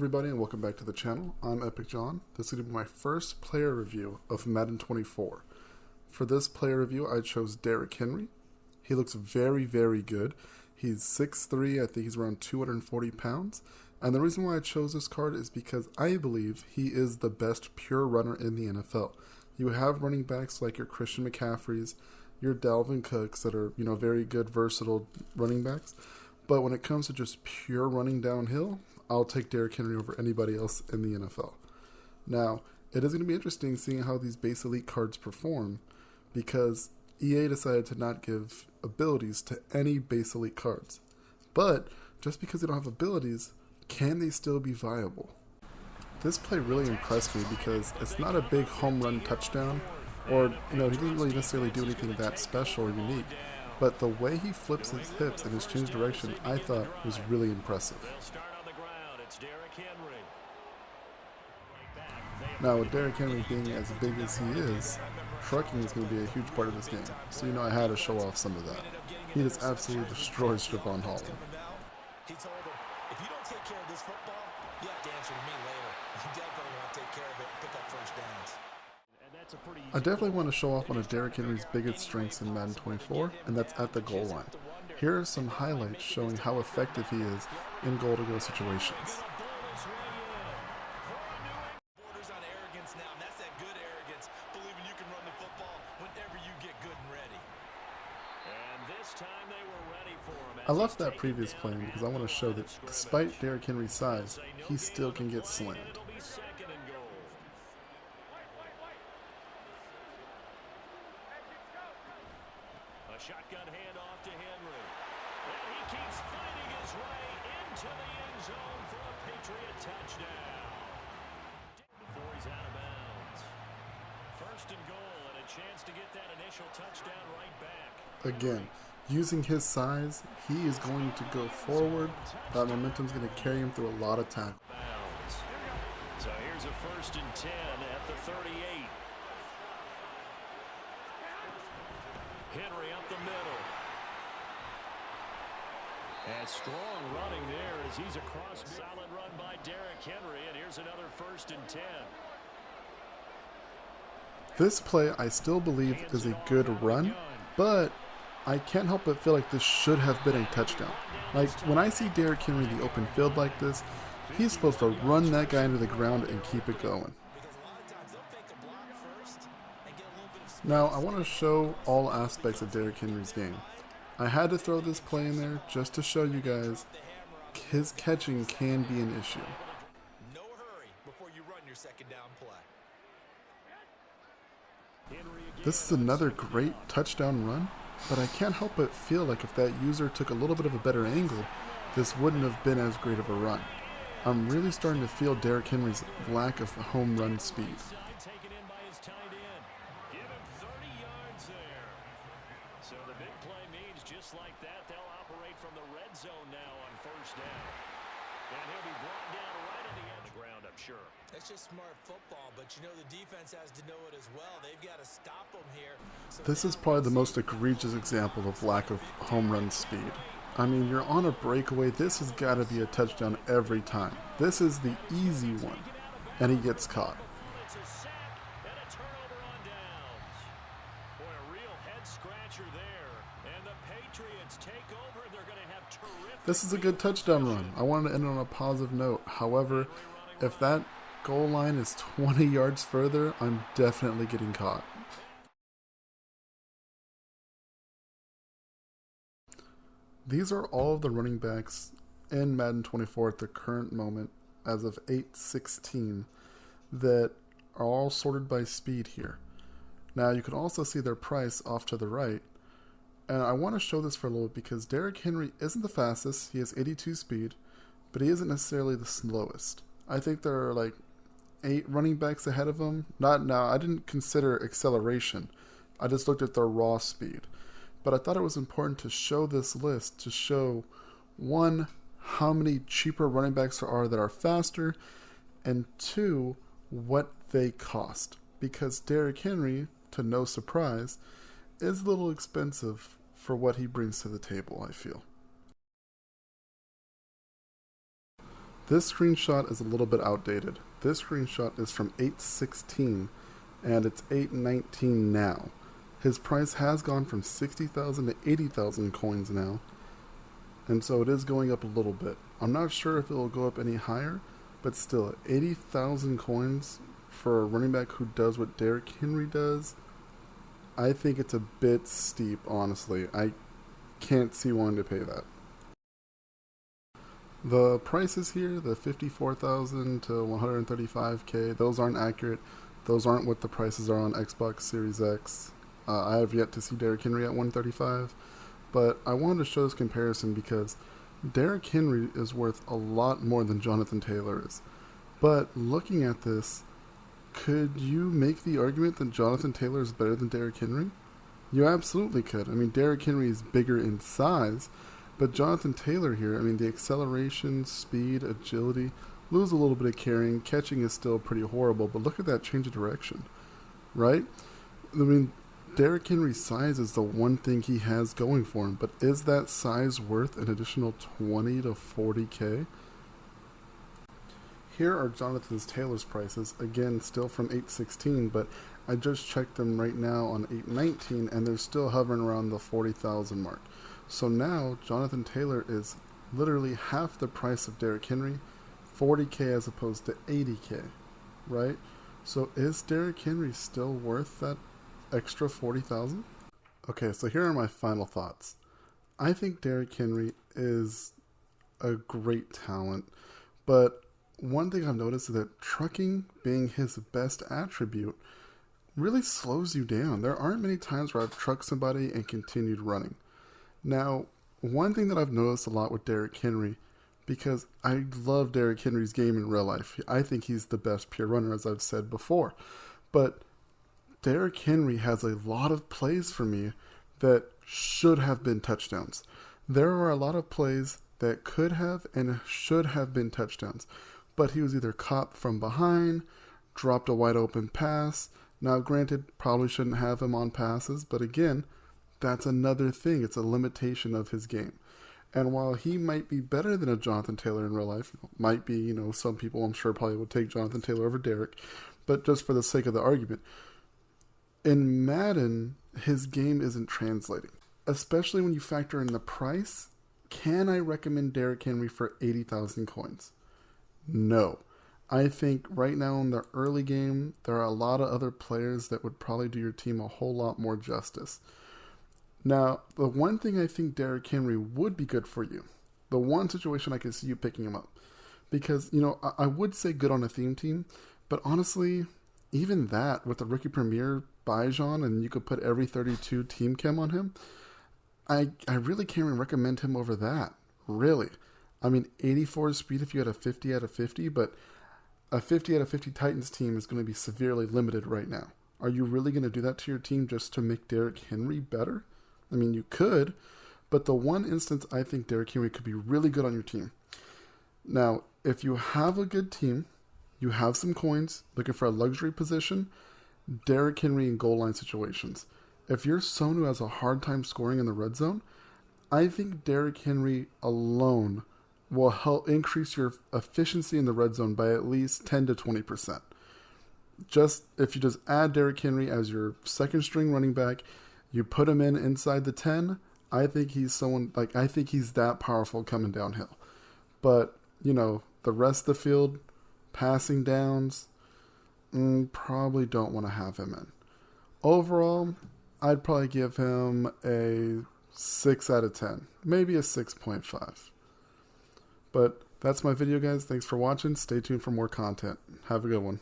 everybody and welcome back to the channel. I'm Epic John. This is going to be my first player review of Madden 24. For this player review I chose Derrick Henry. He looks very good. He's 6'3", I think he's around 240 pounds. And the reason why I chose this card is because I believe he is the best pure runner in the NFL. You have running backs like your Christian McCaffreys, your Dalvin Cooks that are, very good versatile running backs. But when it comes to just pure running downhill, I'll take Derrick Henry over anybody else in the NFL. Now, it is going to be interesting seeing how these base elite cards perform because EA decided to not give abilities to any base elite cards. But just because they don't have abilities, can they still be viable? This play really impressed me because it's not a big home run touchdown, or he doesn't really necessarily do anything that special or unique. But the way he flips his hips and his change direction, I thought was really impressive. Now, with Derrick Henry being as big as he is, trucking is going to be a huge part of this game. So, I had to show off some of that. He just absolutely destroys Javon Holland. He told him, if you don't take care of this football, you have to answer to me later. You definitely want to take care of it and pick up first downs. I definitely want to show off one of Derrick Henry's biggest strengths in Madden 24, and that's at the goal line. Here are some highlights showing how effective he is in goal-to-go situations. I left that previous play because I want to show that despite Derrick Henry's size, he still can get slammed. A shotgun handoff to Henry. And he keeps fighting his way into the end zone for a Patriot touchdown. Before he's out of bounds. First and goal and a chance to get that initial touchdown right back. Again, using his size, he is going to go forward. That momentum is going to carry him through a lot of tackles. So here's a 1st and 10 at the 38. Henry up the middle. And strong running there as he's across. Solid run by Derrick Henry, and here's another 1st and 10. This play I still believe is a good run, but I can't help but feel like this should have been a touchdown. Like, when I see Derrick Henry in the open field like this, he's supposed to run that guy into the ground and keep it going. Now, I want to show all aspects of Derrick Henry's game. I had to throw this play in there just to show you guys his catching can be an issue. No hurry before you run your second down play. This is another great touchdown run, but I can't help but feel like if that user took a little bit of a better angle, this wouldn't have been as great of a run. I'm really starting to feel Derrick Henry's lack of home run speed. So the big play means just like that, they'll operate from the red zone now on 1st down. And he'll be brought down right at the end of the ground, I'm sure. That's just smart football, but the defense has to know it as well. They've got to stop them here. So this is probably the most egregious example of lack of home run speed. I mean, you're on a breakaway. This has got to be a touchdown every time. This is the easy one, and he gets caught. This is a good touchdown run. I wanted to end on a positive note. However, if that goal line is 20 yards further, I'm definitely getting caught. These are all of the running backs in Madden 24 at the current moment as of 8/16 that are all sorted by speed here. Now you can also see their price off to the right. And I want to show this for a little bit because Derrick Henry isn't the fastest. He has 82 speed, but he isn't necessarily the slowest. I think there are like 8 running backs ahead of him. I didn't consider acceleration. I just looked at their raw speed. But I thought it was important to show this list to show, one, how many cheaper running backs there are that are faster, and 2, what they cost. Because Derrick Henry, to no surprise, is a little expensive for what he brings to the table, I feel. This screenshot is a little bit outdated. This screenshot is from 8/16, and it's 8/19 now. His price has gone from 60,000 to 80,000 coins now, and so it is going up a little bit. I'm not sure if it will go up any higher, but still, 80,000 coins for a running back who does what Derrick Henry does, I think it's a bit steep, honestly. I can't see wanting to pay that. The prices here, the 54,000 to 135k, those aren't accurate. Those aren't what the prices are on Xbox Series X. I have yet to see Derrick Henry at 135, but I wanted to show this comparison because Derrick Henry is worth a lot more than Jonathan Taylor is. But looking at this, could you make the argument that Jonathan Taylor is better than Derrick Henry? You absolutely could. I mean, Derrick Henry is bigger in size, but Jonathan Taylor here, I mean, the acceleration, speed, agility, lose a little bit of carrying, catching is still pretty horrible, but look at that change of direction, right? I mean, Derrick Henry's size is the one thing he has going for him, but is that size worth an additional 20 to 40k? Here are Jonathan Taylor's prices, again, still from 8/16, but I just checked them right now on 8/19, and they're still hovering around the 40,000 mark. So now, Jonathan Taylor is literally half the price of Derrick Henry, 40k as opposed to 80k, right? So is Derrick Henry still worth that extra 40,000? Okay, so here are my final thoughts. I think Derrick Henry is a great talent, but one thing I've noticed is that trucking being his best attribute really slows you down. There aren't many times where I've trucked somebody and continued running. Now, one thing that I've noticed a lot with Derrick Henry, because I love Derrick Henry's game in real life. I think he's the best pure runner, as I've said before. But Derrick Henry has a lot of plays for me that should have been touchdowns. There are a lot of plays that could have and should have been touchdowns, but he was either caught from behind, dropped a wide open pass. Now, granted, probably shouldn't have him on passes, but again, that's another thing. It's a limitation of his game. And while he might be better than a Jonathan Taylor in real life, might be, some people I'm sure probably would take Jonathan Taylor over Derrick, but just for the sake of the argument, in Madden, his game isn't translating, especially when you factor in the price. Can I recommend Derrick Henry for 80,000 coins? No. I think right now in the early game, there are a lot of other players that would probably do your team a whole lot more justice. Now, the one thing I think Derrick Henry would be good for you, the one situation I could see you picking him up, because, I would say good on a theme team, but honestly, even that, with the Rookie Premier Bijan, and you could put every 32 team chem on him, I really can't even recommend him over that, really. I mean, 84 speed if you had a 50 out of 50, but a 50 out of 50 Titans team is going to be severely limited right now. Are you really going to do that to your team just to make Derrick Henry better? I mean, you could, but the one instance I think Derrick Henry could be really good on your team. Now, if you have a good team, you have some coins, looking for a luxury position, Derrick Henry in goal line situations. If you're someone who has a hard time scoring in the red zone, I think Derrick Henry alone will help increase your efficiency in the red zone by at least 10 to 20%. If you just add Derrick Henry as your second string running back, you put him inside the 10, I think he's I think he's that powerful coming downhill. But, the rest of the field, passing downs, probably don't want to have him in. Overall, I'd probably give him a 6 out of 10, maybe a 6.5. But that's my video, guys. Thanks for watching. Stay tuned for more content. Have a good one.